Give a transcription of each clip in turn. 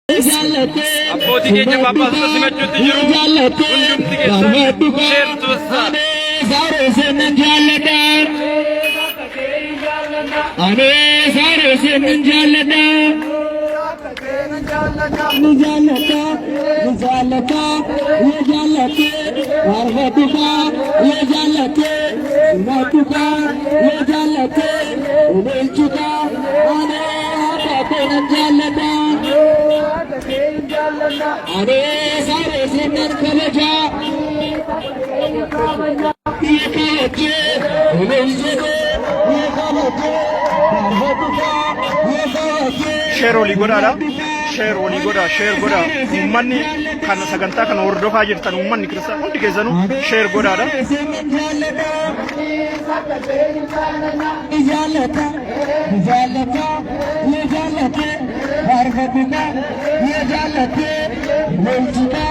Abbootii keenya Paappaasota simachuutti jiru. Hundumti keessan sheertu bassa. अरे सारे सिंगर कलेजा ये कलेजे शेर ओली गोड़ा शेर गोड़ा उम्मनी खाना सगंता खाना और दो फाजिर तन उम्मनी किरसा उनके केज़नु शेर गोड़ा ये जालते मुल्का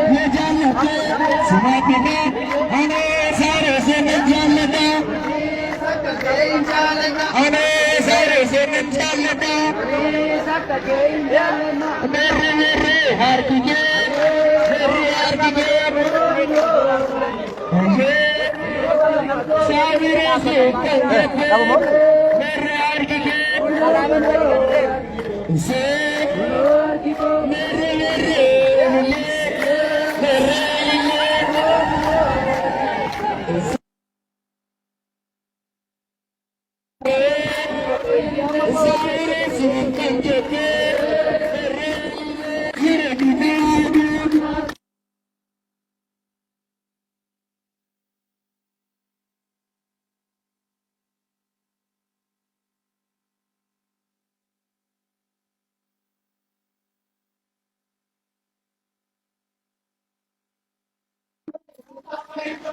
ये जालते सुनाते अने सारे से जालता अने सारे से जालता मेरे हार की साविरे से मेरे हार की से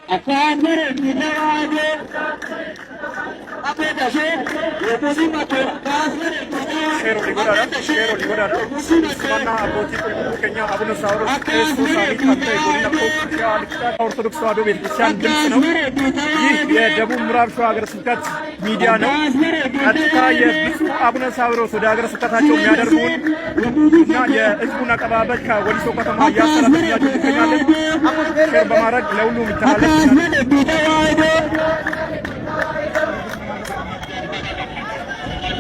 akan berminawade apa dasar oposisi macam kasar शेर ओली गोड़ा सुना अbbootii keenya Abuna Saawiroos Yesuus Saaliik Akka Godina Kooppiyaa Liqaa Ortoዶክስ ተዋሕዶ ቤተክርስቲያን ድምፅ ነው። ይህ የደቡብ ምዕራብ ሸዋ ሀገረ ስብከት ሚዲያ ነው። ቀጥታ የብፁዕ አቡነ ሳዊሮስ ወደ ሀገረ ስብከታቸው የሚያደርጉን እና የህዝቡን አቀባበል ከወሊሶ ከተማ እያስተላለፍን እንገኛለን። ሼር በማድረግ ለሁሉም ይተላለፍ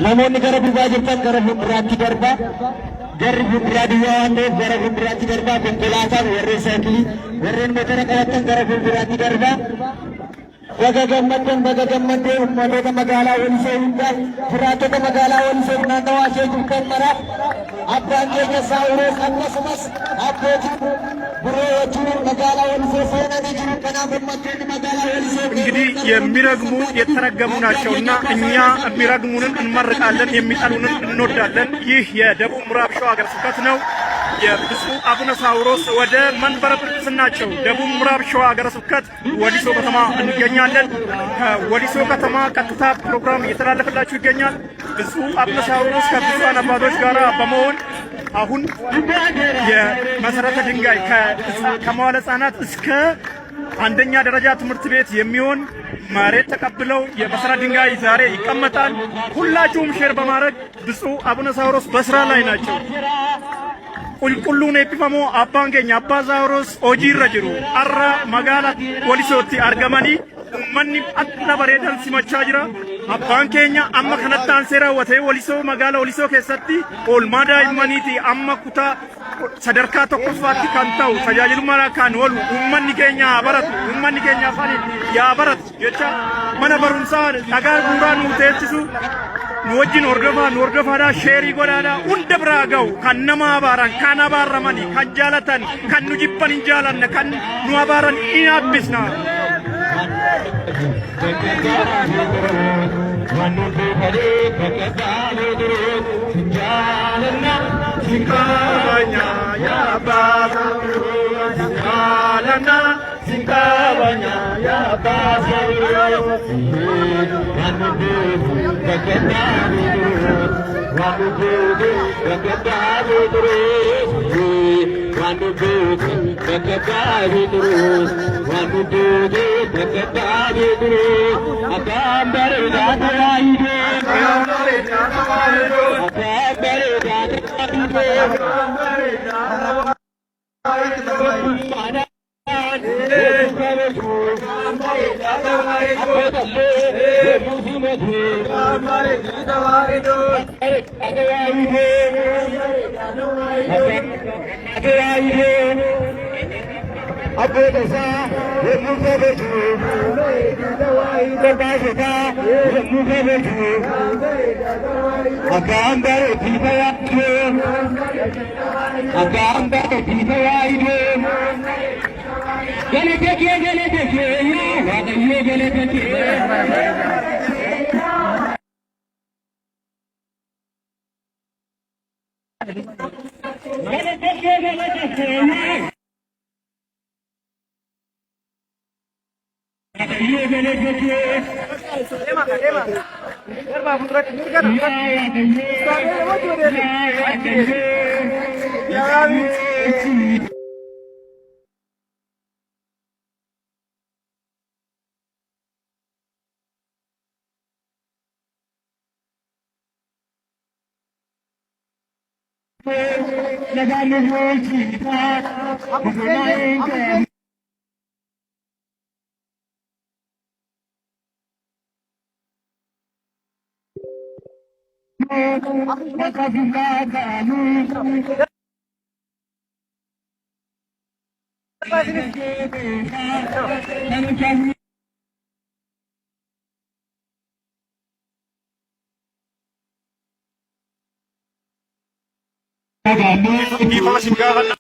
namoonni gara gubbaa jirtan gara fuulduraatti darba garri fuulduraa duwwaa waan ta'eef gara fuulduraatti darba konkolaataan warreen saayikilii warreen motora qabatan gara fuulduraatti darba baga gammaddan ummatoota magaalaa Walisoo hundaa jiraattota magaalaa Walisoo naannawaa ishee jirtan maraaf abbaan keenya Saawiroos akkasumas abbootiin biroo wajjin magaalaa Walisoo seenanii jiru kanaaf uummattoonni magaalaa Walisoo እንግዲህ የሚረግሙ የተረገሙ ናቸውና እኛ የሚረግሙንን እንመርቃለን የሚጠሉንን እንወዳለን። ይህ የደቡብ ምዕራብ ሸዋ ሀገረ ስብከት ነው። የብፁዕ አቡነ ሳዊሮስ ወደ መንበረ ጵጵስናቸው ደቡብ ምዕራብ ሸዋ ሀገረ ስብከት ወሊሶ ከተማ እንገኛለን። ከወሊሶ ከተማ ቀጥታ ፕሮግራም እየተላለፈላችሁ ይገኛል። ብፁዕ አቡነ ሳዊሮስ ከብፁዓን አባቶች ጋር በመሆን አሁን የመሰረተ ድንጋይ ከመዋለ ሕፃናት እስከ አንደኛ ደረጃ ትምህርት ቤት የሚሆን መሬት ተቀብለው የመሰረት ድንጋይ ዛሬ ይቀመጣል። ሁላችሁም ሼር በማድረግ ብፁዕ አቡነ ሳዊሮስ በስራ ላይ ናቸው። ቁልቁሉን ኤፒፈሞ አባን ኬኛ አባ ሳዊሮስ ሆጂirra jiru arra magaala Wolisootti argamanii ummanni akka bareedan simachaa jira. abbaan keenya amma kanatti aansee raawwatee Wolisoo magaala Wolisoo keessatti oolmaa daa'immaniiti amma kutaa sadarkaa tokkoffaatti kan ta'u tajaajilummaa kan oolu ummanni keenya baratu ummanni keenya afaan yaa baratu jecha mana barumsaa dhagaa guuraa nu teessisu nu wajjin hordofaadhaa sheerii godhaadhaa hunda biraa ga'u kan nama abaaran kan abaaramanii kan jaalatan kan nu jibban hin jaalanne kan nu abaaran hin hambisna. Sikabanya ya Gimana sih enggak?